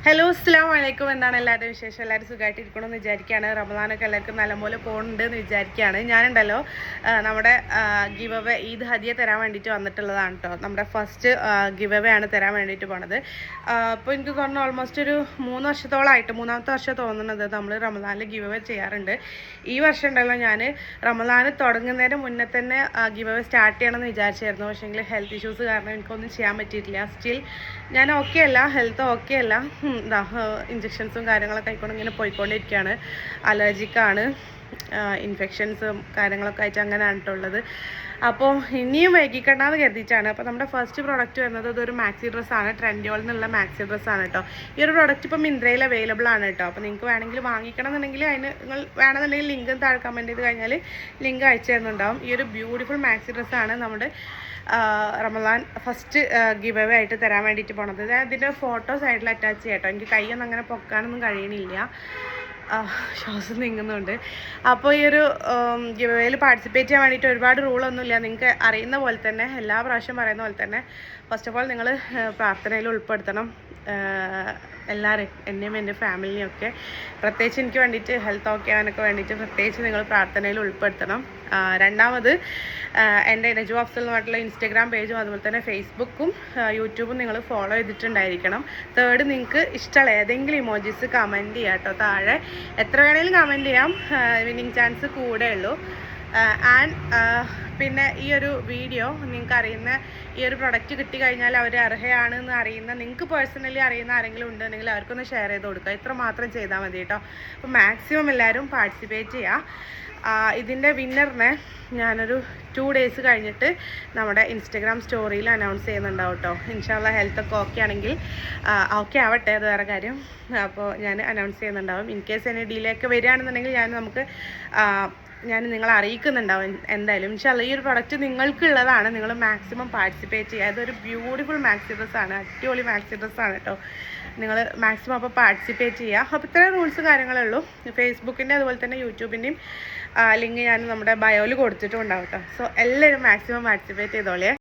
Hello അസ്സലാമു അലൈക്കും. എന്താണ് എല്ലാവരുടെ വിശേഷം? എല്ലാവരും സുഖമായിട്ടിരിക്കണമെന്ന് വിചാരിക്കുകയാണ്. റമദാനൊക്കെ എല്ലാവർക്കും നല്ലപോലെ പോകുന്നുണ്ട് എന്ന് വിചാരിക്കുകയാണ്. ഞാനുണ്ടല്ലോ നമ്മുടെ ഗിവ് അവേ ഈദ് ഹദിയ തരാൻ വേണ്ടിയിട്ട് വന്നിട്ടുള്ളതാണ് കേട്ടോ. നമ്മുടെ ഫസ്റ്റ് ഗിവ് അവേ ആണ് തരാൻ വേണ്ടിയിട്ട് പോണത്. അപ്പോൾ എനിക്ക് തോന്നുന്നു ഓൾമോസ്റ്റ് ഒരു 3 വർഷത്തോളമായിട്ട്, 3ാമത്തെ വർഷം തോന്നുന്നത് നമ്മൾ റമദാനിൽ ഗിവ് അവേ ചെയ്യാറുണ്ട്. ഈ വർഷം ഉണ്ടല്ലോ ഞാൻ റമദാൻ തുടങ്ങുന്നതിന് മുന്നേ തന്നെ ഗിവ് അവേ സ്റ്റാർട്ട് ചെയ്യണമെന്ന് വിചാരിച്ചായിരുന്നു. പക്ഷേങ്കിൽ ഹെൽത്ത് ഇഷ്യൂസ് കാരണം എനിക്കൊന്നും ചെയ്യാൻ പറ്റിയിട്ടില്ല. സ്റ്റിൽ ഞാൻ ഓക്കെ അല്ല, ഹെൽത്ത് ഓക്കെ അല്ല. ഇഞ്ചക്ഷൻസും കാര്യങ്ങളൊക്കെ ആയിക്കൊണ്ട് ഇങ്ങനെ പോയിക്കൊണ്ടിരിക്കുകയാണ്. അലർജിക്കാണ്, ഇൻഫെക്ഷൻസും കാര്യങ്ങളൊക്കെ ആയിട്ട് അങ്ങനെയാണ് കേട്ടുള്ളത്. അപ്പോൾ ഇനിയും വൈകിക്കണ്ടെന്ന് കരുതിയിട്ടാണ്. അപ്പോൾ നമ്മുടെ ഫസ്റ്റ് പ്രോഡക്റ്റ് വരുന്നത് ഇതൊരു മാക്സി ഡ്രസ്സാണ്. ട്രെൻഡിയോൾ എന്നുള്ള മാക്സി ഡ്രസ്സാണ് കേട്ടോ. ഈ ഒരു പ്രോഡക്റ്റ് ഇപ്പോൾ മിന്ത്രയിൽ അവൈലബിൾ ആണ് കേട്ടോ. അപ്പോൾ നിങ്ങൾക്ക് വേണമെങ്കിൽ വാങ്ങിക്കണം എന്നുണ്ടെങ്കിൽ അതിന് നിങ്ങൾ വേണമെന്നുണ്ടെങ്കിൽ ലിങ്ക് താഴെ കമൻറ്റ് ചെയ്ത് കഴിഞ്ഞാൽ ലിങ്ക് അയച്ചു തരുന്നുണ്ടാവും. ഈ ഒരു ബ്യൂട്ടിഫുൾ മാക്സി ഡ്രസ്സാണ് നമ്മുടെ റമദാൻ ഫസ്റ്റ് ഗിവ് അവേ ആയിട്ട് തരാൻ വേണ്ടിയിട്ട് പോണത്. അതിൻ്റെ ഫോട്ടോ സൈഡിൽ അറ്റാച്ച് ചെയ്യാം കേട്ടോ. എനിക്ക് കൈയൊന്നും അങ്ങനെ പൊക്കാനൊന്നും കഴിയണില്ല, ശ്വാസം നീങ്ങുന്നുണ്ട്. അപ്പോൾ ഈ ഒരു ഗിവ് അവേയിൽ പാർട്ടിസിപ്പേറ്റ് ചെയ്യാൻ വേണ്ടിയിട്ട് ഒരുപാട് റൂളൊന്നുമില്ല. നിങ്ങൾക്ക് അറിയുന്ന പോലെ തന്നെ, എല്ലാ പ്രാവശ്യം പറയുന്ന പോലെ തന്നെ ഫസ്റ്റ് ഓഫ് ഓൾ നിങ്ങൾ പ്രാർത്ഥനയിൽ ഉൾപ്പെടുത്തണം എല്ലാവരും, എന്നെയും എൻ്റെ ഫാമിലിനെയും ഒക്കെ. പ്രത്യേകിച്ച് എനിക്ക് വേണ്ടിയിട്ട് ഹെൽത്ത് ഓക്കെ ആവാനൊക്കെ വേണ്ടിയിട്ട് പ്രത്യേകിച്ച് നിങ്ങൾ പ്രാർത്ഥനയിൽ ഉൾപ്പെടുത്തണം. രണ്ടാമത് എൻ്റെ നജു അഫ്സൽ എന്ന് പറഞ്ഞിട്ടുള്ള ഇൻസ്റ്റാഗ്രാം പേജും അതുപോലെ തന്നെ ഫേസ്ബുക്കും യൂട്യൂബും നിങ്ങൾ ഫോളോ ചെയ്തിട്ടുണ്ടായിരിക്കണം. തേർഡ്, നിങ്ങൾക്ക് ഇഷ്ടമുള്ള ഏതെങ്കിലും ഇമോജീസ് കമൻറ്റ് ചെയ്യാം കേട്ടോ. താഴെ എത്ര വേണമെങ്കിലും കമൻറ്റ് ചെയ്യാം, വിന്നിങ് ചാൻസ് കൂടെ ഉള്ളൂ. ആൻഡ് പിന്നെ ഈ ഒരു വീഡിയോ നിങ്ങൾക്ക് അറിയുന്ന, ഈ ഒരു പ്രൊഡക്റ്റ് കിട്ടിക്കഴിഞ്ഞാൽ അവർ അർഹയാണെന്ന് അറിയുന്ന, നിങ്ങൾക്ക് പേഴ്സണലി അറിയുന്ന ആരെങ്കിലും ഉണ്ടെങ്കിൽ അവർക്കൊന്ന് ഷെയർ ചെയ്ത് കൊടുക്കുക. ഇത്ര മാത്രം ചെയ്താൽ മതി കേട്ടോ. അപ്പോൾ മാക്സിമം എല്ലാവരും പാർട്ടിസിപ്പേറ്റ് ചെയ്യുക. ഇതിൻ്റെ വിന്നറിനെ ഞാനൊരു 2 ഡേയ്സ് കഴിഞ്ഞിട്ട് നമ്മുടെ ഇൻസ്റ്റഗ്രാം സ്റ്റോറിയിൽ അനൗൺസ് ചെയ്യുന്നുണ്ടാവും കേട്ടോ. ഇൻഷാല്ലാ ഹെൽത്തൊക്കെ ഓക്കെ ആണെങ്കിൽ, ഓക്കെ ആവട്ടെ, അത് വേറെ കാര്യം. അപ്പോൾ ഞാൻ അനൗൺസ് ചെയ്യുന്നുണ്ടാവും. ഇൻ കേസ് എന്നെ ഡിലേക്ക് വരികയാണെന്നുണ്ടെങ്കിൽ ഞാൻ നിങ്ങളെ അറിയിക്കുന്നുണ്ടാവും എന്തായാലും. ഇൻഷാല്ലാ ഈ ഒരു പ്രൊഡക്റ്റ് നിങ്ങൾക്കുള്ളതാണ്. നിങ്ങൾ മാക്സിമം പാർട്ടിസിപ്പേറ്റ് ചെയ്യുക. ഇതൊരു ബ്യൂട്ടിഫുൾ മാക്സി ഡ്രസ്സാണ്, അടിപൊളി മാക്സി ഡ്രസ്സാണ് കേട്ടോ. നിങ്ങൾ മാക്സിമം അപ്പോൾ പാർട്ടിസിപ്പേറ്റ് ചെയ്യുക. അപ്പോൾ ഇത്രയും റൂൾസും കാര്യങ്ങളേ ഉള്ളൂ. ഫേസ്ബുക്കിൻ്റെ അതുപോലെ തന്നെ യൂട്യൂബിൻ്റെയും ലിങ്ക് ഞാൻ നമ്മുടെ ബയോയിൽ കൊടുത്തിട്ടും ഉണ്ടാവും കേട്ടോ. സോ എല്ലാവരും മാക്സിമം പാർട്ടിസിപ്പേറ്റ് ചെയ്തോളേ.